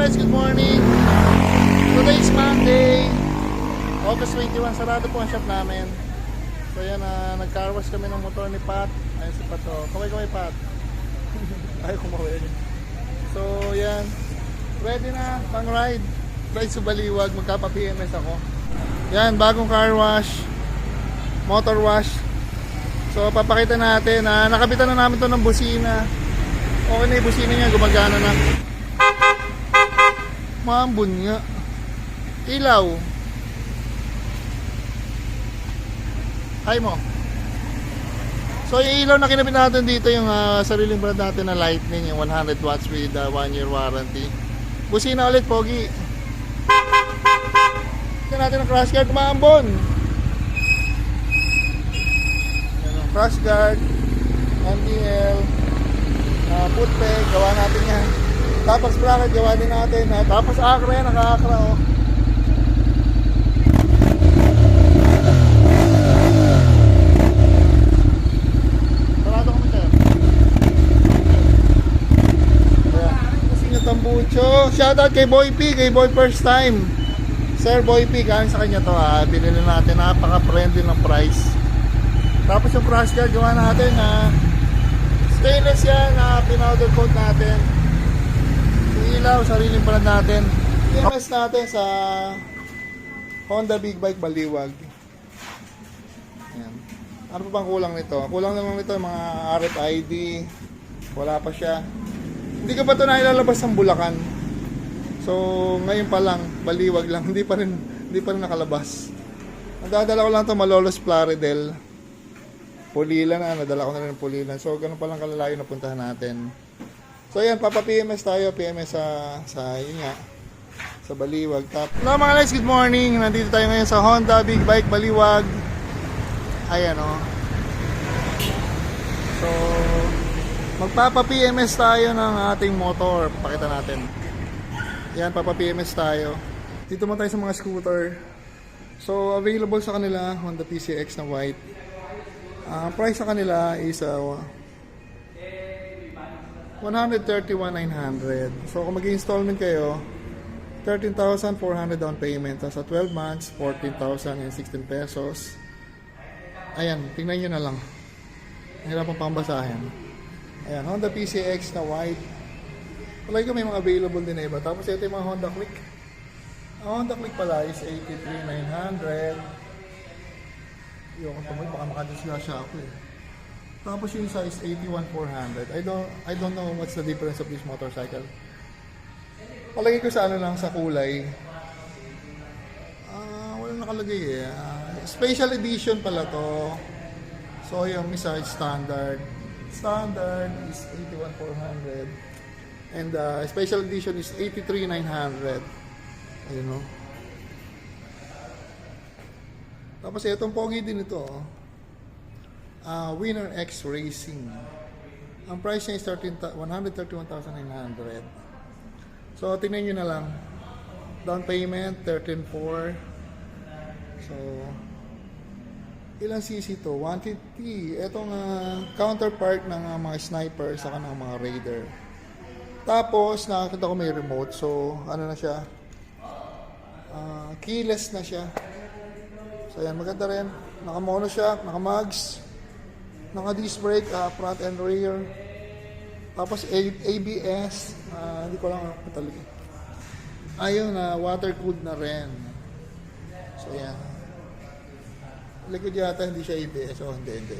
guys, good morning. Today is Monday, August 21. Sarado po ang shop namin. So yan, nag-car wash kami ng motor ni Pat. Ayun si Pat, oh. Kaway Pat. Ayaw kumawin. So yan, ready na pang ride. Ride sa Baliwag, magkapa-PMS ako. Yan, bagong car wash, motor wash. So papakita natin na nakabitan na namin to ng busina. Okay na yung busina niya, gumagana na. Maambon nga. Ilaw. Hi mo. So yung ilaw na kinabit natin dito, yung sariling brand natin na Lightning, yung 100 watts with 1 year warranty. Busina ulit, pogi. Ito natin ang crash guard, maambon. Crash guard, MDL, foot peg, gawa natin yan. Tapos bracket, gawa din natin. Tapos akra yan, naka-akra oh. Sarado kami sir. Kasi nga tambucho. Shoutout kay Boy P, kay Boy First Time. Sir Boy P, galing sa kanya to ha. Binili natin, napaka-friendly ng price. Tapos yung crash guard, gawa natin stainless yan, pinowder coat natin. Ilaw, sariling brand natin. PMS natin sa Honda Big Bike Baliwag. Ayan. Ano pa bang kulang nito? Kulang naman nito mga RFID. Wala pa siya. Hindi ko pa ito nailalabas ng Bulacan. So ngayon pa lang, Baliwag lang. Hindi pa rin nakalabas. Nadadala ko lang ito, Malolos Plaridel. Pulilan na, nadala ko na rin Pulilan. So ganun pa lang kalalayo na puntahan natin. So ayan, papa-PMS tayo, PMS sa yun nga, sa Baliwag. Hello mga guys, good morning. Nandito tayo ngayon sa Honda Big Bike Baliwag. Ayan o. So, magpapa-PMS tayo ng ating motor. Pakita natin. Ayan, papa-PMS tayo. Dito mo tayo sa mga scooter. So, available sa kanila, Honda PCX na white. Price sa kanila is 131,900. So kung mag-installment kayo, 13,400 down payment. Sa 12 months, 14,016 pesos. Ayan, tingnan nyo na lang. Hirap ang pambasahin. Ayan, Honda PCX na white. Palagi ko may mga available din na iba. Tapos ito yung mga Honda Click. Ang Honda Click pala is 83,900. Yung tumay, baka makadisgrasya ako eh. Tapos yung size 81,400. I don't know what's the difference of this motorcycle. Palagay ko sa ano lang, sa kulay. Wala nakalagay eh. Special edition pala to. So yung isa is standard. Standard is 81,400. And special edition is 83,900. Ayun o. Tapos itong pogi din ito oh. Winner X Racing. Ang price niya is 131,900. So tingnan nyo na lang. Down payment 13,400. So ilang cc to? 150. Itong counterpart ng mga sniper saka ng mga raider. Tapos nakakita ko may remote. So ano na siya, keyless na siya. So ayan, maganda rin. Naka monoshock, naka mags, naka disc brake, front and rear. Tapos ABS, hindi ko lang talaga. Ayun, water cooled na rin. So yan. Likod yata hindi siya ABS. Oh, hindi.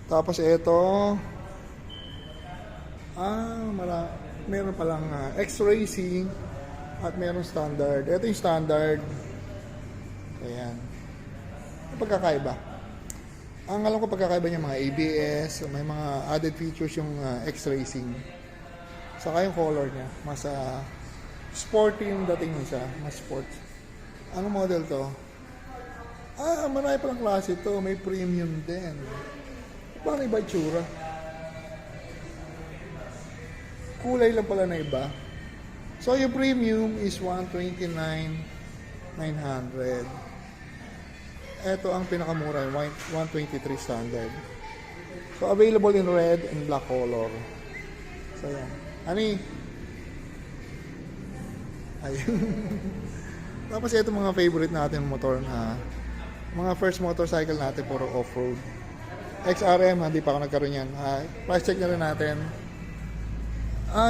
Tapos ito, meron palang X-Racing at meron standard. Ito yung standard. Ayan. Ang pagkakaiba. Ang alam ko pagkakaiba niya mga ABS, may mga added features yung X-Racing. Saka yung color niya, mas sporty yung dating niya siya, mas sport. Anong model to? Marami palang klase to, may premium din. Paano iba itsura? Kulay lang pala na iba. So yung premium is 129,900. Ito ang pinakamura, 123 standard. So available in red and black color. So yan. Ani, Ayun. Tapos ito mga favorite natin motor na mga first motorcycle natin puro off-road. XRM, hindi pa ako nagkaroon yan. Price check na rin natin.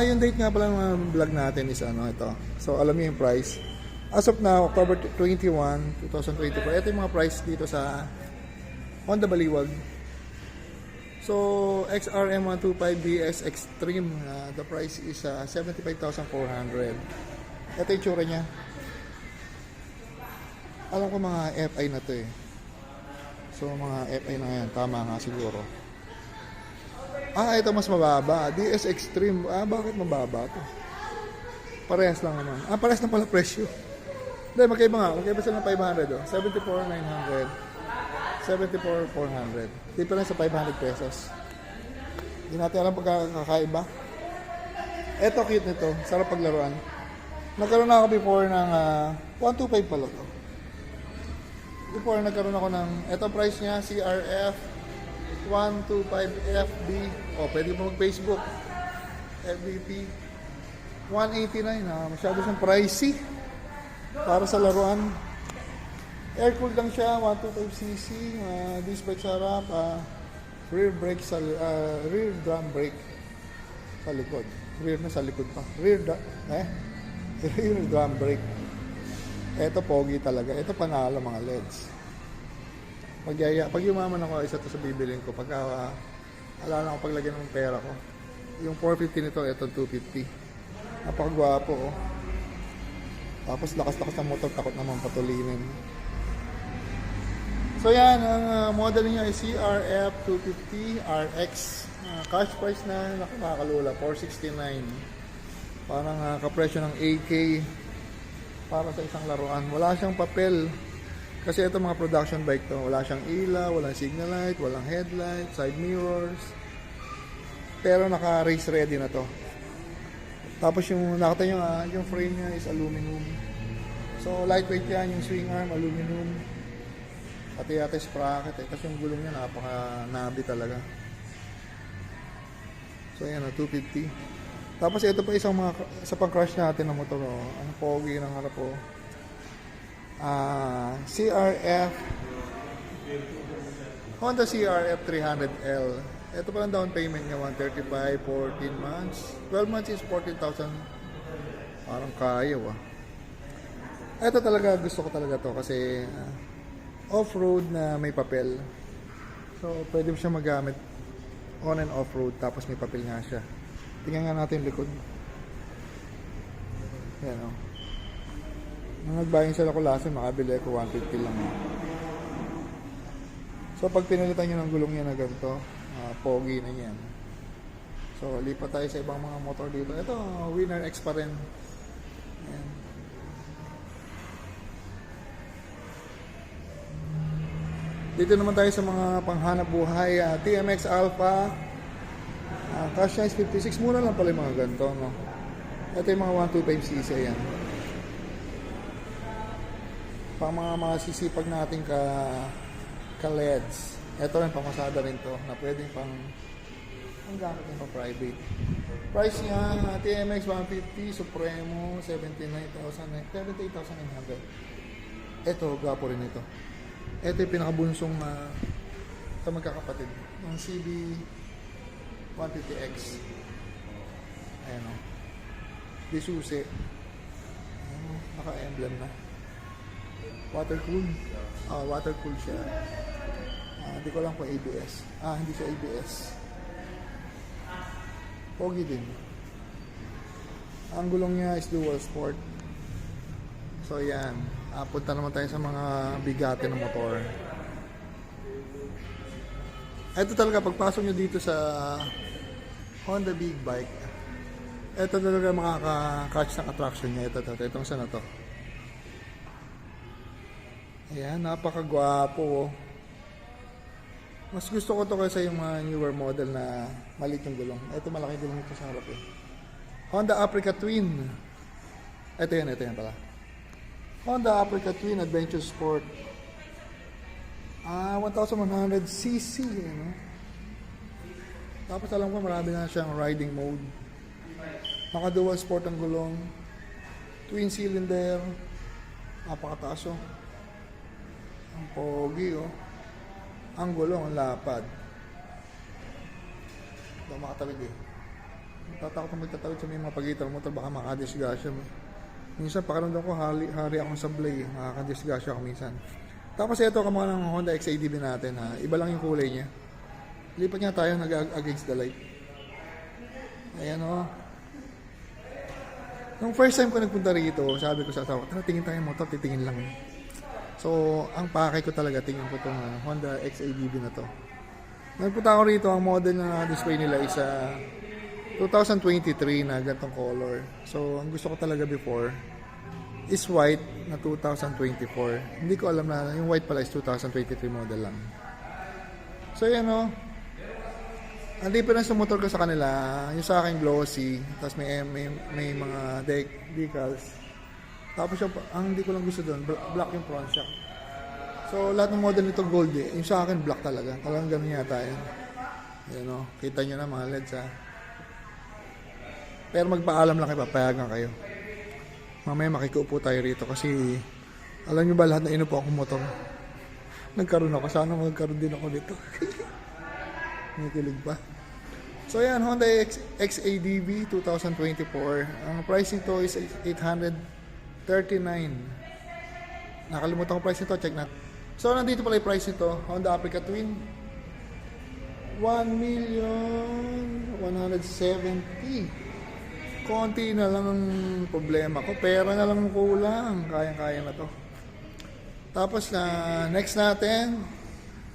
Yung date nga pala ng vlog natin is ano ito. So alam niyo yung price. As of now, October 21, 2024. Ito yung mga price dito sa Honda Baliwag. So XRM 125DS Extreme, the price is 75,400. Ito yung tsura niya. Alam ko mga FI na to eh. So mga FI na yan, tama nga siguro. Ito mas mababa. DS Extreme. Bakit mababa to? Parehas lang naman. Parehas na pala presyo. Hindi, magkaiba nga. Magkaiba sila ng 500 oh. 74,900. 74,400. Difference sa 500 pesos. Hindi natin alam pagkakaiba. Ito cute nito. Sarap paglaruan. Nagkaroon na ako before ng 125 pala to. Before nagkaroon ako ng ito price niya CRF 125FB. Pwede mo mag-Facebook. FBP 189. Masyado siyang pricey para sa laruan. Air-cooled lang siya, 125cc, disc brake sa harap, rear brake sa rear drum brake sa likod. Rear na sa likod pa. Rear drum brake. Ito pogi talaga. Ito panalo mga LEDs. Pag yumaman ako, isa to sa bibilin ko. Pag alala ko paglagyan ng pera ko. Yung 450 nito, ito 250. Napakagwapo oh. Tapos lakas-lakas ng motor, takot naman patulinin. So yan, ang model niya ay CRF 250 RX. Cash price na nakakalula, 469. Parang kapresyo ng AK para sa isang laruan. Wala siyang papel. Kasi ito mga production bike to. Wala siyang ilaw, walang signal light, walang headlight, side mirrors. Pero naka-race ready na to. Tapos yung nakita nyo yung frame niya is aluminum. So lightweight yan, yung swing arm aluminum. Pati yata sprocket Tapos yung gulong niya napaka-nabi talaga. So yan 250. Tapos ito pa isang sa pang-crush natin ng motor ang pogi ng harap CRF Honda CRF 300L. Ito pa ang down payment niya 135, 14 months. 12 months is 14,000. Parang kaya Ito talaga gusto ko talaga to kasi off-road na may papel. So pwede mo siya magamit on and off-road tapos may papel nga siya. Tingnan nga natin yung likod. Yan o. Nung nag-buying sila ko last, makabili ko 150 lang. So pag pinalitan nyo ng gulong niya na ganito, pogi na yan. So lipat tayo sa ibang mga motor dito. Ito, Winner X pa rin. Yan. Dito naman tayo sa mga panghanap buhay. TMX Alpha. Cash niya is 56. Mura lang pala yung mga ganito, no? Ito yung mga 125cc yan. Pang mga sisipag natin ka-LEDs. Ito rin, pamasada rin to na pwedeng ang gamit ng private. Price niya, TMX 150, Supremo 78,900. Ito, gapo rin ito. Ito yung pinakabunsong sa magkakapatid ng CB 150X. Ayan o. Disusi. Naka-emblem na. Water-cooled. Water-cooled siya. Hindi ko lang kung ABS. Hindi siya ABS. Pogi din. Ang gulong niya is dual sport. So yan. Punta naman tayo sa mga bigate ng motor. Ito talaga, pagpasok nyo dito sa Honda Big Bike, ito talaga makaka-catch ng attraction niya. Itong sana to. Ayan, napakagwapo. Mas gusto ko to kasi yung mga newer model na maliit yung gulong. Ito malaki gulong ito sa harap Honda Africa Twin. Ito yan pala. Honda Africa Twin Adventure Sport. 1,100cc. No? Tapos alam ko marami na siyang riding mode. Naka dual sport ang gulong. Twin cylinder. Napakataas oh. Ang pogi oh. Ang gulong, ang lapad. Hindi ako makatawid eh. Tatakot na magtatawid sa may mga pagitan mo, baka makadisgasya mo. Minsan pakaramdam ko, hari akong sablay, makakadisgasya ako minsan. Tapos ito, kamukha ng Honda XADV natin ha. Iba lang yung kulay niya. Lipat nga tayo, nag-against the light. Ayan o. Nung first time ko nagpunta rito, sabi ko sa asawa, tara tingin tayo motor, titingin lang. So, ang pakay ko talaga, tingin ko itong Honda XADV na to. Nagpunta ako rito, ang model na display nila is 2023 na gantong color. So, ang gusto ko talaga before is white na 2024. Hindi ko alam na yung white pala is 2023 model lang. So, yan o. Ang difference sa motor ko sa kanila, yung sa akin glossy, tapos may mga decals. Tapos ang hindi ko lang gusto doon, black yung front shock. So lahat ng model nito gold eh. Yung sa akin black talaga. Talagang ganun yata yun. Yan o, kita nyo na mga LEDs ha. Pero magpaalam lang kayo, papayagan kayo. Mamaya makikiupo tayo rito kasi alam nyo ba lahat na inupo akong motor. Nagkaroon ako, sana magkaroon din ako dito. Nakikilig pa. So yan, Honda XADV 2024. Ang price nito is 839. Nakalimutan ko price nito, check natin. So nandito pala yung price nito, Honda Africa Twin. 1,170,000. Konti na lang ang problema ko, pera na lang kulang, kayang-kaya na to. Tapos na next natin,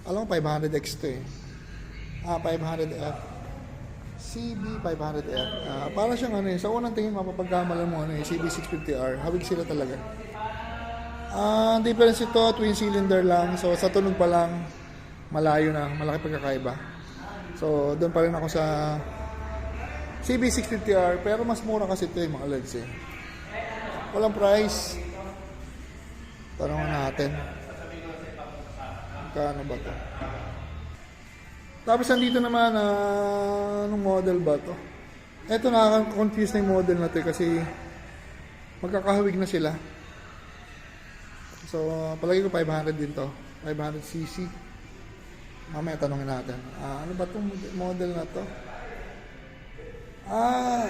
alam mo 500X to eh. 500F. CB500F. Para siyang ano eh, sa unang tingin mapapagkamalan mo ano eh, CB650R. Hawig sila talaga. Difference ito, twin cylinder lang. So sa tunog pa lang, malayo na, malaki pagkakaiba. So doon pa rin ako sa CB650R, pero mas mura kasi ito yung mga LEDs eh. Walang price. Tanong natin. Magkano ba ito? Tapos nandito naman, anong model ba to? Ito nakaka-confuse na yung model na to kasi magkakahawig na sila. So, palagi ko 500 din to. 500cc. Mamaya tanongin natin. Ano ba itong model na to?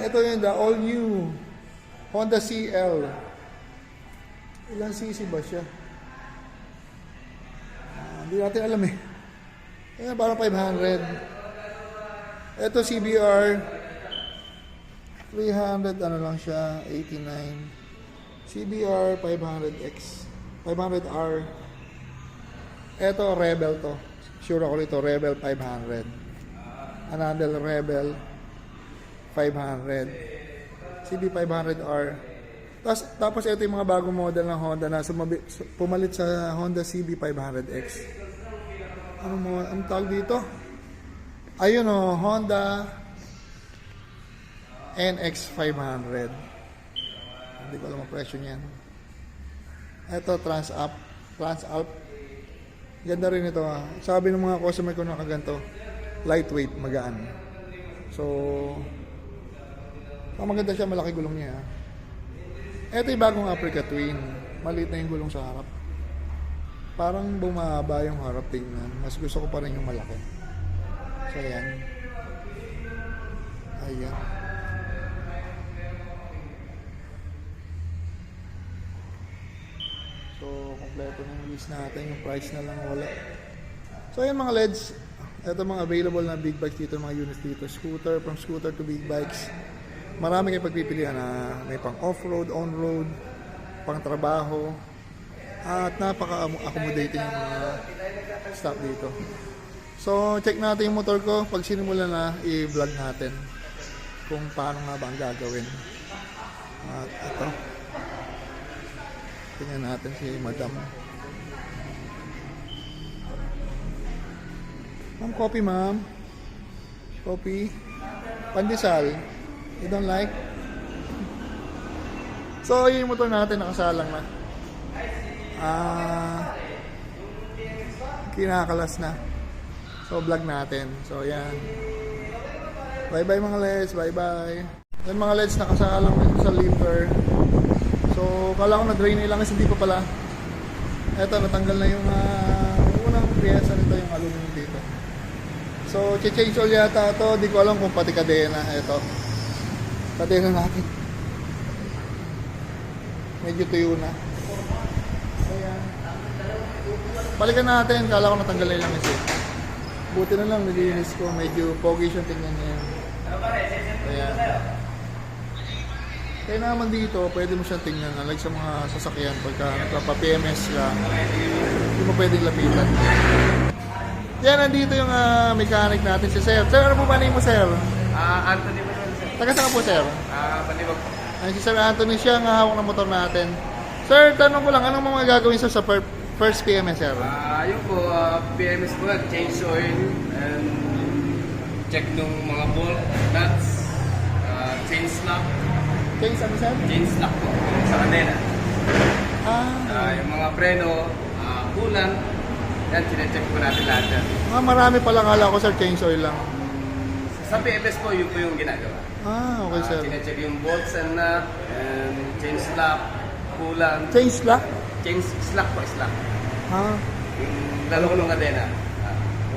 Ito yun, the all new Honda CL. Ilang cc ba siya? Hindi natin alam eh. Ayan, parang 500. Ito CBR 300, ano lang siya, 89. CBR 500X 500R. Ito Rebel to. Sure ako rito, Rebel 500. Another Rebel 500. CB 500R. Tapos ito yung mga bagong model ng Honda na pumalit sa Honda CB 500X. Ano tawag dito? Ayun o, Honda NX 500. Hindi ko alam ang presyo niyan. Ito, Transalp. Ganda rin ito ha. Sabi ng mga customer ko na kaganto, lightweight, magaan. So, maganda siya, malaki gulong niya ha. Ito yung bagong Africa Twin. Maliit na yung gulong sa harap. Parang bumaba yung harap tingnan. Mas gusto ko pa rin yung malaki. So, ayan. Ayan. So, kompleto na yung list natin. Yung price na lang wala. So, ayan mga LEDs. Ito mga available na big bikes dito, mga units dito. Scooter, from scooter to big bikes. Marami kayong pagpipilian na may pang off-road, on-road, pang trabaho. At napaka-accommodating yung mga stock dito. So, check natin yung motor ko. Pag sinimula na, i-vlog natin kung paano nga ba ang gagawin. At ito. Tingnan natin si Madam. Ma'am, coffee ma'am. Coffee. Pandesal. You don't like? So, yung motor natin nakasalang na. Kinakalas na. So, vlog natin. So, yan. Bye-bye mga LEDs. Bye-bye. Yan mga LEDs, nakasalang dito sa lever. So, kala ko na-drain na ilang hindi pa pala. Eto, natanggal na yung unang piyesa nito, yung aluminum dito. So, change oil yata ito. Di ko alam kung pati kadena. Eto. Kadena natin. Medyo tuyo na. Ayan. Balikan natin. Kala ko natanggal na ilang isa. Buti na lang, nilinis ko. Medyo pogi siyang tingnan niya. Ayan. Kaya naman dito, pwede mo siyang tingnan. Like sa mga sasakyan, pagka nagpapa-PMS lang, hindi mo pwedeng lapitan. Yan, nandito yung mechanic natin, si Sir. Sir, ano po ba name mo, Sir? Anthony Manuel, sir. Taga saan ka po, Sir? Panibag po. Ay, si Sir Anthony siya ang hawak ng motor natin. Sir, tanong ko lang, anong mga gagawin sa first PMS, Sir? Yun po, PMS po yan, change oil, and check nung mga bolt, nuts, chain slap. Change ano, Sir? Chain slap po, sa kadena. Yung mga preno, coolant, yan, sinecheck po natin lahat yan. Marami pala kala ko, Sir, change oil lang. Sa PMS po, yun po yung ginagawa. Okay, Sir. Sinecheck yung bolts and nut, and chain slap, coolant. Change lock? Chain slack po, slack. Yung lalo ng kadena.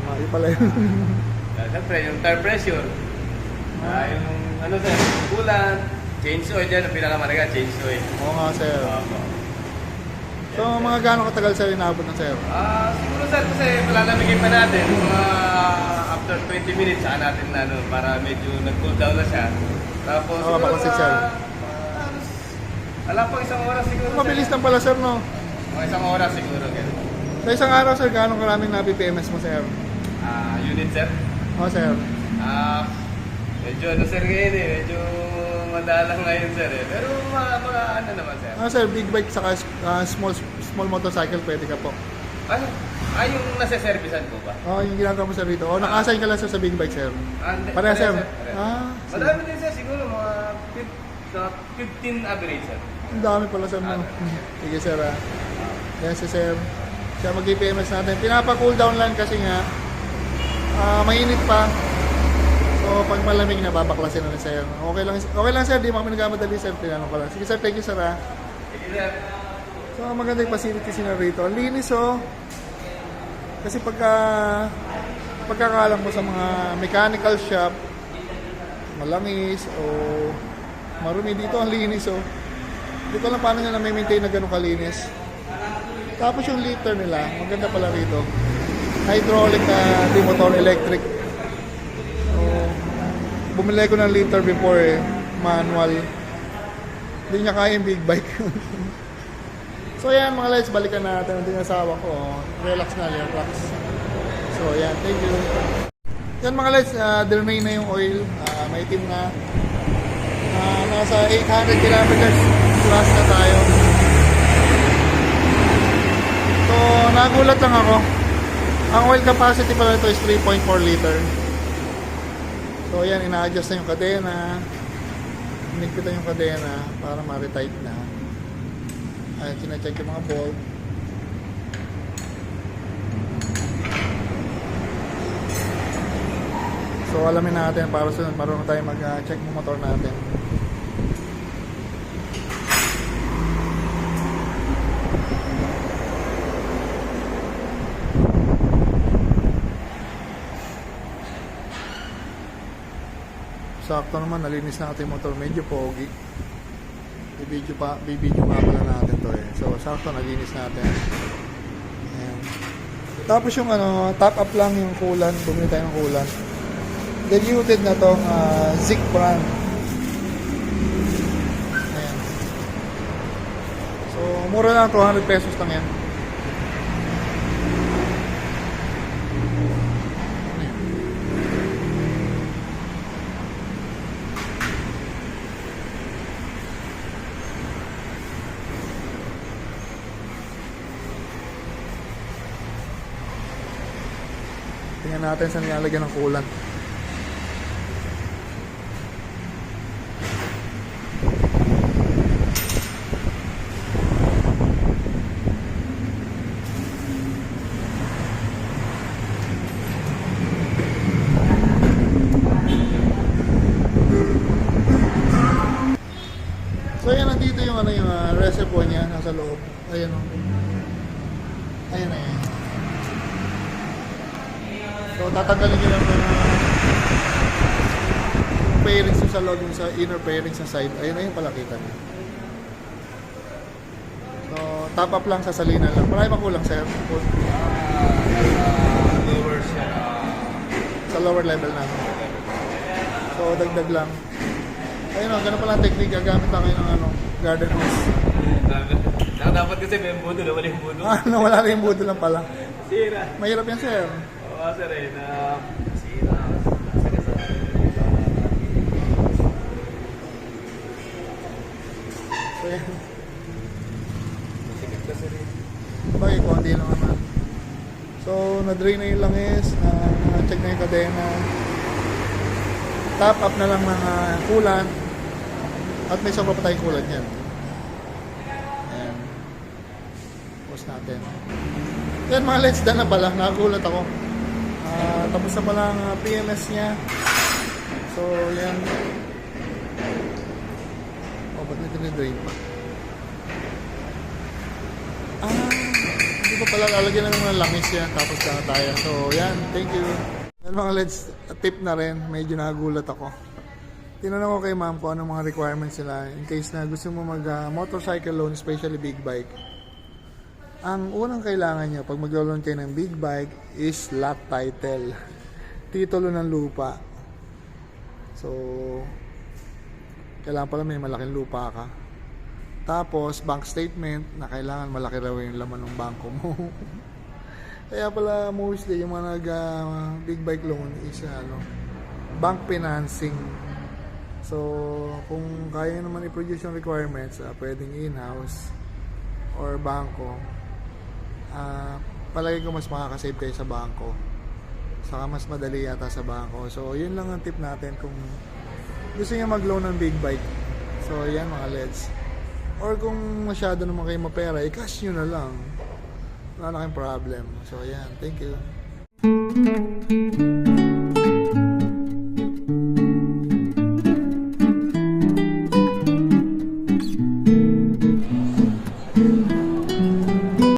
Mali pala yun. Siyempre, yung tire pressure. Yung ano sir, coolant, change oil dyan, ang pinakamalaga, change oil. Oo nga, Sir. So, mga gano'ng katagal, Sir, inaabot ng Sir? Siguro sir, kasi palalamigin pa natin, mga after 20 minutes, saan natin na, para medyo nag-cool down na siya. Tapos, Oo, baka Sir. Alam po, isang oras siguro. Mabilis lang pala, Sir, no? Mga isang oras siguro. Sa isang araw, Sir, gano'ng karaming napi-PMS mo, Sir? Unit sir? Oo, Sir. Medyo ano sir ngayon medyo madalang ngayon sir Pero mga ano naman sir? Sir, big bike saka small motorcycle, pwede ka po. Ano? Yung nasa-servisan po ba? Yung ginagawa mo, Sir, dito. Naka-assign ka lang, Sir, sa big bike, Sir. Pareha, Sir. Madami din sir, siguro mga 15 average sir. Ang dami pala, Sir, no? Sige, Sir, Yan si Sir. Siya mag-PMS natin. Pinapa-cool down lang kasi nga mainit pa. So, pag malamig na, babaklasin na ni Sir. Okay lang, Sir. Di mo kami nagmamadali, Sir. Tinanong ko lang. Sige, Sir. Thank you, Sir, Sige sir. So, maganda yung facilities na rito. Ang linis, oh. Kasi pagkakalam mo sa mga mechanical shop, malangis o marumi dito, ang linis, oh. Hindi ko lang paano nila may maintain na ganun kalinis. Tapos yung liter nila, maganda pala rito. Hydraulic na, di motor, electric. So, bumili ko ng liter before, manual. Hindi niya kaya yung big bike. So yan mga lights, balikan natin ang dinasawa ko. Relax na, relax. So yan, thank you. Yan mga lights, drain na yung oil. Maitim na. Nasa 800 kilometers plus na tayo. So nagulat lang ako. Ang oil capacity pala ito is 3.4 liter. So yan, ina-adjust na yung kadena. Inigpitan yung kadena para ma-retight na. Ayan, sinacheck yung mga bolt. So alamin natin para sunod marunong tayo mag-check ng motor natin. Sakto naman, nalinis na natin yung motor, medyo pogi. Bibidyo nga pala natin to eh. So sakto, nalinis natin. Ayan. Tapos yung top up lang yung coolant, bumili tayo ng coolant. Diluted na to, Zik brand. Ayan. So mura lang, 200 pesos lang yan. Tingnan natin saan nilalagyan ng coolant. So ayan, nandito yung ano yung reservoir niya nasa loob. Ayan o. Ayan na yan. So tatanggalin nyo lang yung pairings yung sa loob, yung sa inner pairings sa side. Ayun na yung palakitan niya. So top up lang, sasalinan lang. Marami pa kulang sir. Lower siya. Sa lower level na. So dagdag lang. Ayun o, ganun pala ang technique. Gagamit lang kayo ng ano, garden hose. Dapat kasi may budol, wala yung budol. Ano, wala rin yung budo lang pala. Sira. Mahirap yan sir. Oo, sir eh, na sira. So yan. Sikit kasi rin. Bakit konti lang naman. So, na-drain na yung langis, na-check na yung kadena. Top up na lang ng coolant. At may sobra pa tayong coolant yan. Ayan. Post natin. Yan mga lets, done na pala. Nakagulat ako. Tapos na pala ang PMS niya. So, yan. Oh, ba't may tinidrain pa? Hindi ko pala lalagyan na ng langis yan. Tapos na tayo. So, yan. Thank you. Yan mga lets, tip na rin. Medyo nakagulat ako. Tinanong ko kay ma'am kung anong mga requirements nila in case na gusto mo mag motorcycle loan, especially big bike. Ang unang kailangan nyo pag mag-loan kayo ng big bike is lot title. Titulo ng lupa. So, kailangan pala may malaking lupa ka. Tapos, bank statement na kailangan malaki raw yung laman ng bangko mo. Kaya pala mostly yung mga big bike loan is bank financing. So, kung kaya naman i-produce yung requirements, pwedeng in-house or bangko. Palagi ko mas makakasave kayo sa bangko. Saka mas madali yata sa bangko. So, yun lang ang tip natin kung gusto niya mag-loan ng big bike. So, yan mga leds. Or kung masyado naman kayo mapera, i-cash nyo na lang. Wala na kayong problem. So, yan. Thank you.